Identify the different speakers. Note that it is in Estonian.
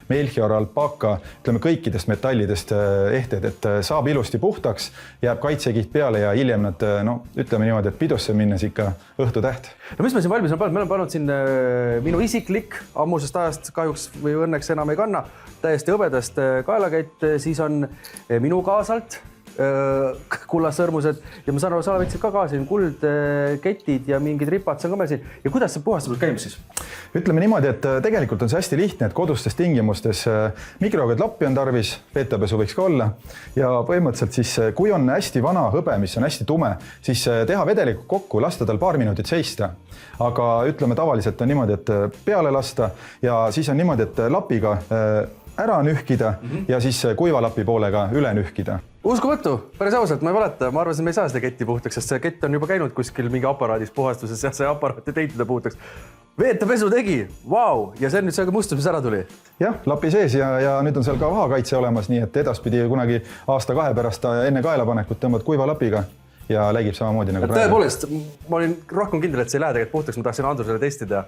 Speaker 1: Melchior, alpaka, ütleme kõikidest metallidest ehted, et saab ilusti puhtaks, jääb kaitsekiht peale ja hiljem nad, no ütleme niimoodi, et pidusse minnes ikka õhtutäht.
Speaker 2: No mis me siin valmis on pannud? Me oleme pannud siin minu isiklik ammusest ajast kahjuks või õnneks enam ei kanna, täiesti hõbedast kaelakett, siis on minu kaasalt kullasõrmused ja ma saan aru, sa võtsid ka kaasa kuldketid ja mingid ripad on ka meil siin. Ja kuidas see puhastamine käib siis?
Speaker 1: Ütleme niimoodi, et tegelikult on see hästi lihtne, et kodustes tingimustes mikrokõdlappi on tarvis, veetapesu võiks ka olla ja põhimõtteliselt siis, kui on hästi vana hõbe, mis on hästi tume, siis teha vedelikku kokku, lasta tal paar minutit seista. Aga ütleme tavaliselt on niimoodi, et peale lasta ja siis on niimoodi, et lapiga ära nühkida ja siis kuivalapi poolega üle nühkida.
Speaker 2: Uskumatu, päris ausalt, ma ei valeta, ma arvasin, me ei saa seda ketti puhtaks, sest see kett on juba käinud kuskil mingi aparaadis puhastuses ja see aparaat ei teinud teda puhtaks. Veetapesu tegi, vau, ja see on nüüd see mustus, mis ära tuli.
Speaker 1: Jah, lapi sees ja nüüd on seal ka vahakaitse olemas, nii et edaspidi kunagi aasta-kahe pärast enne kaelapanekut tõmbad kuiva lapiga ja lägib samamoodi nagu praegu.
Speaker 2: Tõepoolest, ma olin rohkem kindel, et see ei lähe tegelikult puhtaks, ma tahtsin Andrusele testida.